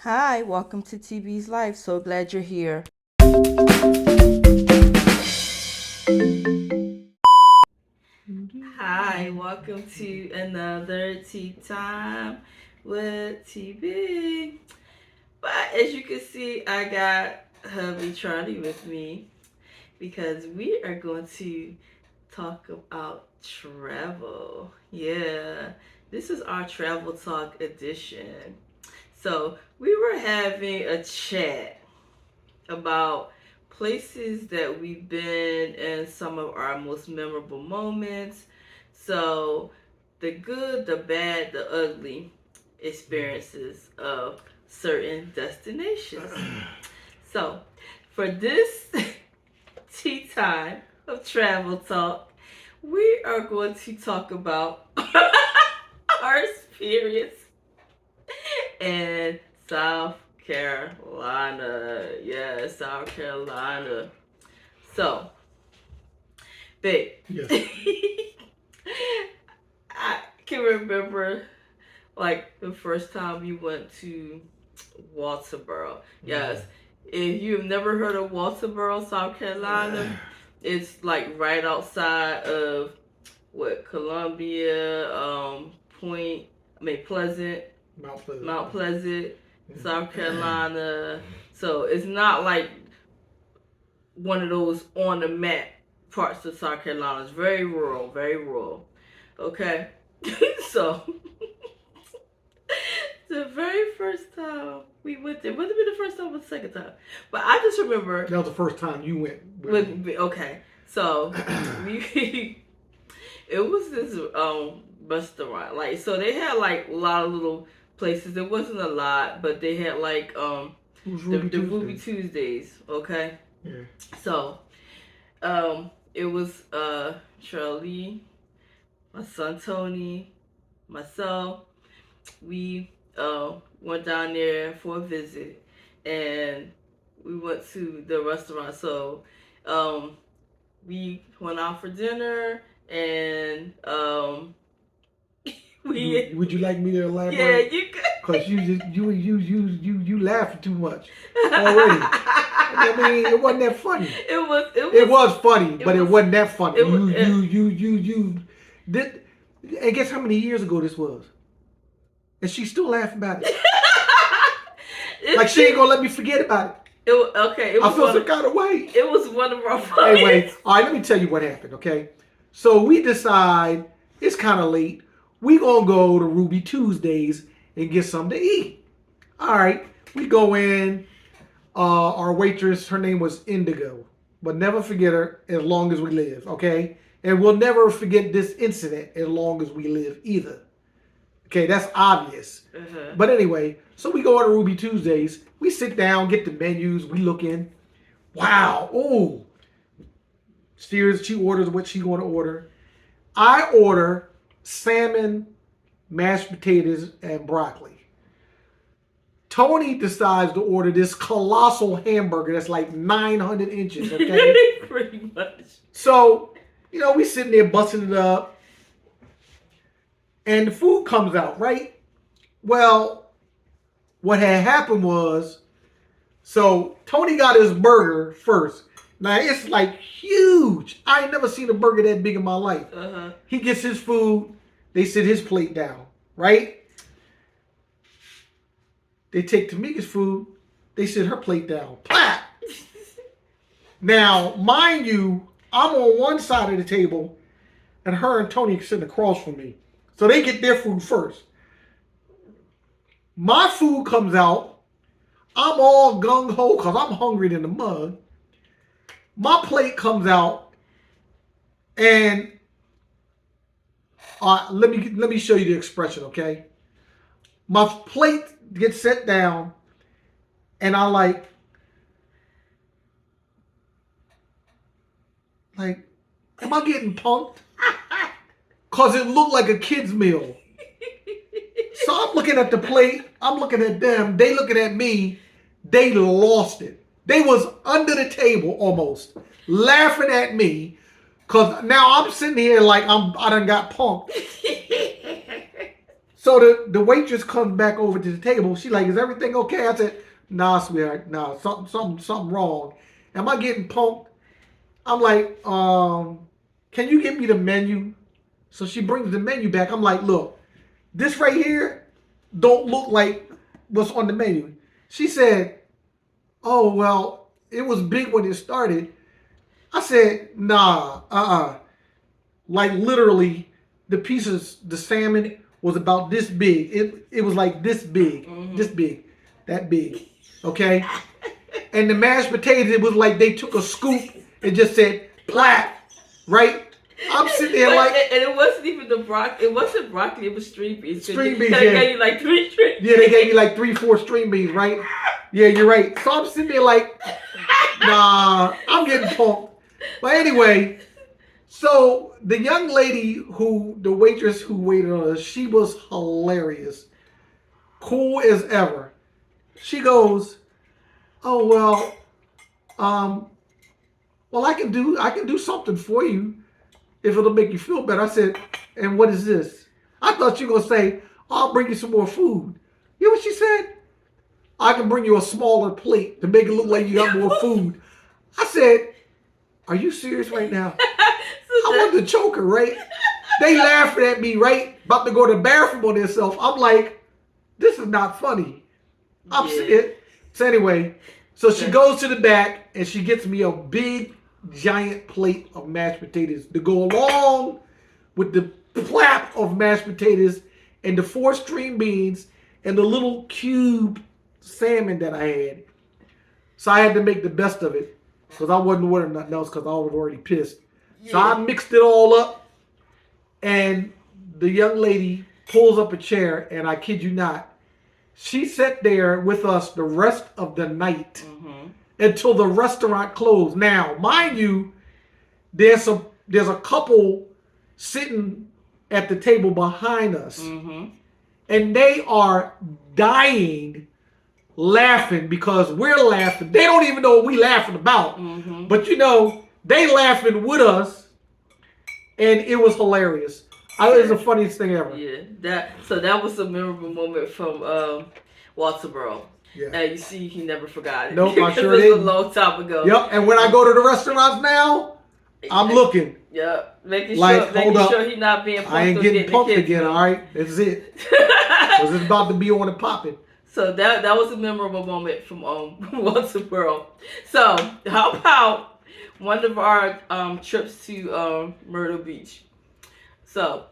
Hi, welcome to TB's Life. So glad you're here. Hi, welcome to another tea time with TBee. But as you can see, I got hubby Charlie with me because we are going to talk about travel. Yeah, this is our travel talk edition. So we were having a chat about places that we've been and some of our most memorable moments. So, the good, the bad, the ugly experiences of certain destinations. So, for this tea time of travel talk, we are going to talk about our experience in South Carolina. Yeah, South Carolina. So, babe. Yes. I can remember like the first time you went to Walterboro. Yes. If you've never heard of Walterboro, South Carolina, it's like right outside of what Columbia, Point, Pleasant, Mount Pleasant, South Carolina. So it's not like one of those on the map parts of South Carolina. It's very rural, very rural. Okay, so the very first time we went there, wouldn't it be the first time or the second time? But I just remember that was the first time you went with me. Okay, so we it was this restaurant, like, so they had like a lot of little places. There wasn't a lot, but they had like the Ruby Tuesdays. Okay, yeah. So it was Charlie, my son Tony, myself. We went down there for a visit, and we went to the restaurant. So we went out for dinner, and Would you like me to elaborate? Yeah, you could. Cause you laughing too much already. I mean, it wasn't that funny. It was funny, but it wasn't that funny. You did. And guess how many years ago this was? And she's still laughing about it. Like she ain't gonna let me forget about it. I feel some kind of way. It was one of our funniest. Anyway, all right, let me tell you what happened, okay? So we decide it's kind of late. We gonna go to Ruby Tuesdays and get something to eat. All right, we go in. Our waitress, her name was Indigo, but never forget her as long as we live, okay? And we'll never forget this incident as long as we live either. Okay, that's obvious. Uh-huh. But anyway, so we go to Ruby Tuesdays. We sit down, get the menus. We look in. Wow. Oh. She orders what she going to order. I order salmon, mashed potatoes, and broccoli. Tony decides to order this colossal hamburger that's like 900 inches, okay? Pretty much. So, we sitting there busting it up. And the food comes out, right? Well, what had happened was, so Tony got his burger first. Now, it's like huge. I ain't never seen a burger that big in my life. Uh-huh. He gets his food. They sit his plate down, right? They take Tamika's food. They sit her plate down. Plat! Now, mind you, I'm on one side of the table, and her and Tony are sitting across from me. So they get their food first. My food comes out. I'm all gung-ho because I'm hungry than the mug. My plate comes out, and let me show you the expression, okay? My plate gets set down, and I like, am I getting punked? Because it looked like a kid's meal. So I'm looking at the plate. I'm looking at them. They looking at me. They lost it. They was under the table almost, laughing at me. Because now I'm sitting here like I done got punked. So the waitress comes back over to the table. She like, is everything okay? I said, nah, sweetheart, nah, something wrong. Am I getting punked? I'm like, can you give me the menu? So she brings the menu back. I'm like, look, this right here don't look like what's on the menu. She said, oh, well, it was big when it started. I said, nah, like literally, the pieces, the salmon was about this big. It was like this big, this big, that big. Okay? And the mashed potatoes, it was like they took a scoop and just said, plat, right? I'm sitting there like, and it wasn't even the broccoli. It wasn't broccoli. It was string beans. String beans, They yeah. gave you like 3 string beans. Yeah, they gave me like 3-4 string beans, right? Yeah, you're right. So I'm sitting there like, nah, I'm getting punked. But anyway, so the young lady the waitress who waited on us, she was hilarious, cool as ever. She goes, oh well, I can do something for you if it'll make you feel better. I said, and what is this? I thought you were gonna say, I'll bring you some more food. You know what she said? I can bring you a smaller plate to make it look like you got more food. I said, are you serious right now? I wanted to choke her, right? They laughing at me, right? About to go to the bathroom on themselves. I'm like, this is not funny. I'm sitting. So anyway, so she goes to the back and she gets me a big, giant plate of mashed potatoes to go along with the plap of mashed potatoes and the 4 string beans and the little cube salmon that I had. So I had to make the best of it because I wasn't ordering nothing else because I was already pissed. Yeah. So I mixed it all up, and the young lady pulls up a chair, and I kid you not, she sat there with us the rest of the night until the restaurant closed. Now, mind you, there's a couple sitting at the table behind us, and they are dying laughing because we're laughing. They don't even know what we're laughing about. But you know, they laughing with us, and it was hilarious. It was the funniest thing ever. Yeah, that was a memorable moment from Walterboro. Yeah. And you see, he never forgot it. Nope, I sure did. did. It was a long time ago. Yep, and when I go to the restaurants now, I'm looking. Yep, making sure he's not being punked. I ain't getting punked again, all right? That's it. Because it's about to be on the popping. So that was a memorable moment from Walterboro. So how about one of our trips to Myrtle Beach? So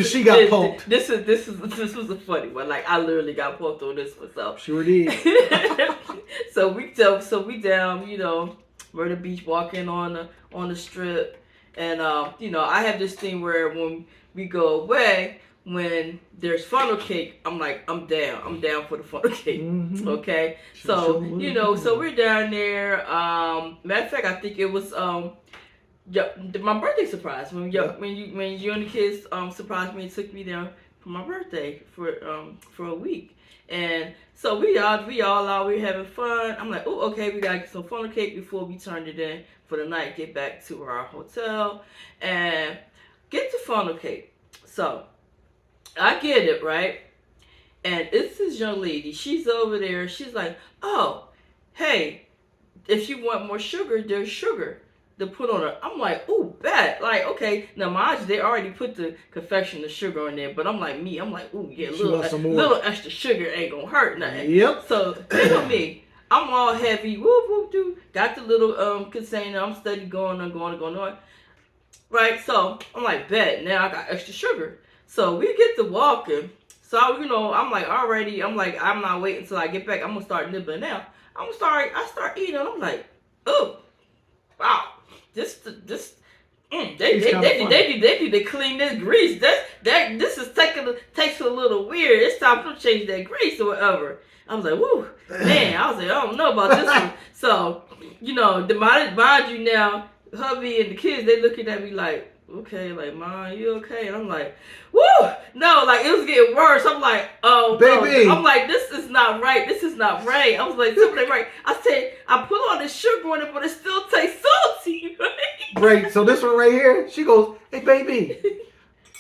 she got punked. This was a funny one. Like I literally got punked on this one. So sure did. so we down, you know, Myrtle Beach, walking on the strip, and you know, I have this thing where when we go away, when there's funnel cake, I'm like, I'm down for the funnel cake. Okay, so you know, so we're down there. Matter of fact, I think it was my birthday surprise when you and the kids surprised me and took me down for my birthday for a week. And so we all out, we're having fun. I'm like, oh, okay, we gotta get some funnel cake before we turn it in for the night, get back to our hotel and get the funnel cake. So I get it, right? And it's this young lady, she's over there, she's like, oh, hey, if you want more sugar, there's sugar to put on it. I'm like, ooh, bet. Like, okay. Now, mind you, they already put the confection of sugar on there, but I'm like, ooh, yeah, little extra sugar ain't gonna hurt nothing. Yep. So, think of me. I'm all heavy. Whoop, whoop, doo. Got the little container. I'm steady going on. Right? So, I'm like, bet. Now I got extra sugar. So, we get to walking. So, you know, I'm like, already, I'm not waiting until I get back. I'm gonna start nibbling now. I start eating. I'm like, oh, wow. They need to clean this grease. This is tastes a little weird. It's time to change that grease or whatever. I was like, woo, man. I was like, I don't know about this one. So, you know, mind you now, hubby and the kids, they looking at me like, okay, like, Mom, you okay? And I'm like, woo, no, like, it was getting worse. I'm like, oh, baby. No. I'm like, this is not right. I was like, something right. I said, I put all this sugar on it, but it still tastes salty, right? Right, so this one right here, she goes, hey, baby,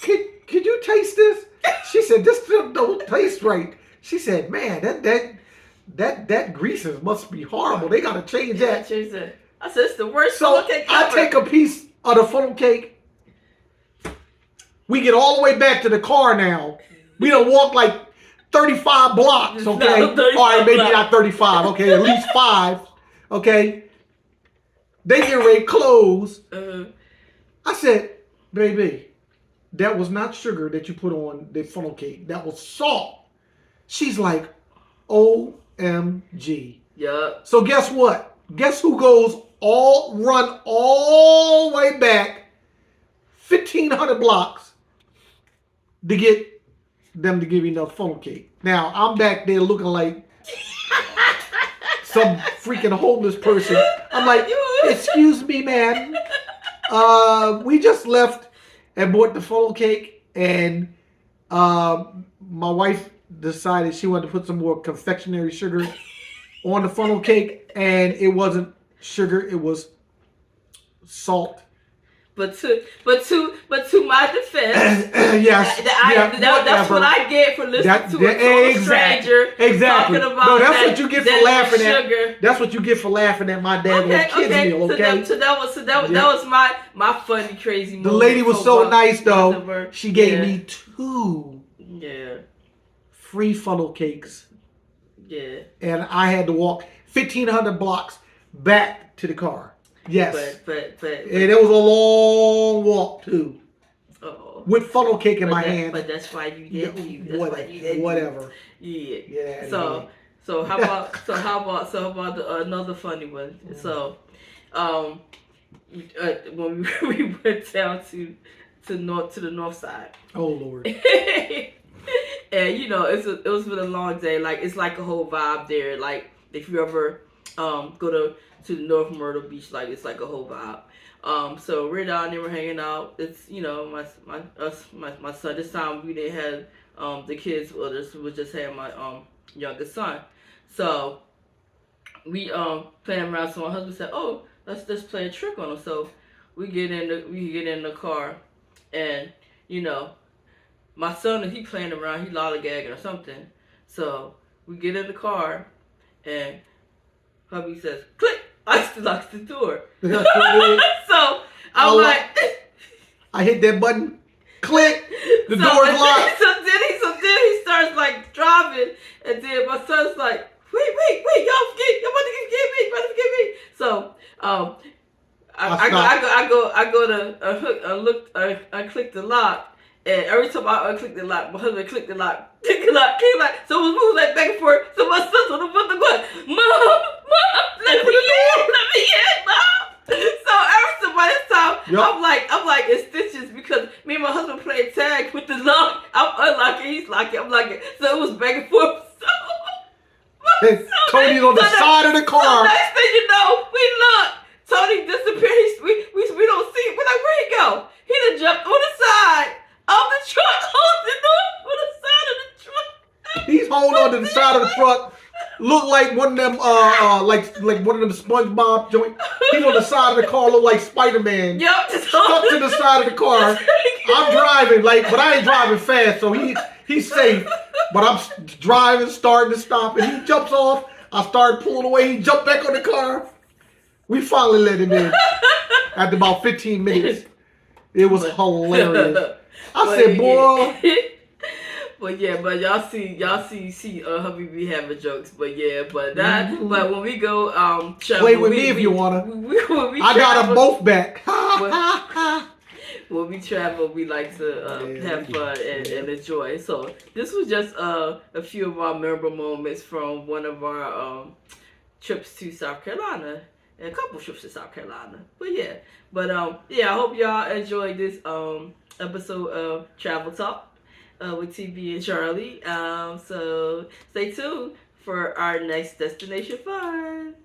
Can you taste this? She said, this don't taste right. She said, man, that greases must be horrible. They gotta change that. Change that. I said it's the worst So funnel cake ever. I take a piece of the funnel cake. We get all the way back to the car now. We done walk like 35 blocks, okay? No, 35 all right, maybe blocks. not 35, okay, at least 5, okay? They get ready to close. I said, baby, that was not sugar that you put on the funnel cake. That was salt. She's like, OMG. Yup. So guess what? Guess who run all the way back 1,500 blocks to get them to give me enough funnel cake. Now, I'm back there looking like some freaking homeless person. I'm like, excuse me, man. We just left and bought the funnel cake, and my wife decided she wanted to put some more confectionery sugar on the funnel cake, and it wasn't sugar, it was salt. But to my defense, yes, that's what I get for listening to a stranger talking about. No, that's what you get for laughing sugar. at. That's what you get for laughing at my dad kids meal. Okay. So that was my funny crazy moment. The lady was so nice though. She gave me 2 free funnel cakes. Yeah. And I had to walk 1,500 blocks back to the car. Yes. But and it was a long walk too. Oh. With funnel cake in my hand. But that's why you did. Whatever. Yeah. Yeah. So how about another funny one? So, when we went down to the north side. Oh Lord. And it was been a long day. Like it's like a whole vibe there. Like if you ever go to the North Myrtle Beach, like it's like a whole vibe. So we're down there, we're hanging out. It's my son. This time we didn't have the kids with us. We just had my youngest son. So we playing around. So my husband said, "Oh, let's just play a trick on him." So we get in the car, and my son, if he playing around, he lollygagging or something. So we get in the car, and hubby says, "Click!" I locks the door. So I'm like, I hit that button. Click. The door's locked. So then he starts like driving, and then my son's like, wait, y'all about to forgive me. So I go to unclick the lock. And every time I unclick the lock, my husband clicked the lock, click the lock. So it was moving like back and forth. So my son's on the button going, Mom, let me in, Mom. So every time by this time, I'm like in stitches because me and my husband playing tag with the lock. I'm unlocking, he's locking, I'm locking. So it was back and forth. Tony's on the side of the car. So next thing you know, we look. Tony disappeared. We don't see it. We're like, where'd he go? He done jumped on the side of the truck, holding on the side of the truck. He's holding on to the side of the truck. Look like one of them, like one of them SpongeBob joint. He's on the side of the car, look like Spider-Man. Yep, stuck to the side of the car. I'm driving, but I ain't driving fast, so he's safe. But I'm driving, starting to stop, and he jumps off. I start pulling away. He jumped back on the car. We finally let him in after about 15 minutes. It was hilarious. I said, boy. But y'all see, hubby be having jokes. But when we go travel, play with me if you wanna. I got them both back. When we travel, we like to have fun and enjoy. So this was just a few of our memorable moments from one of our trips to South Carolina. And a couple trips to South Carolina. I hope y'all enjoyed this episode of Travel Talk with TBee and Charlie. So stay tuned for our next destination fun.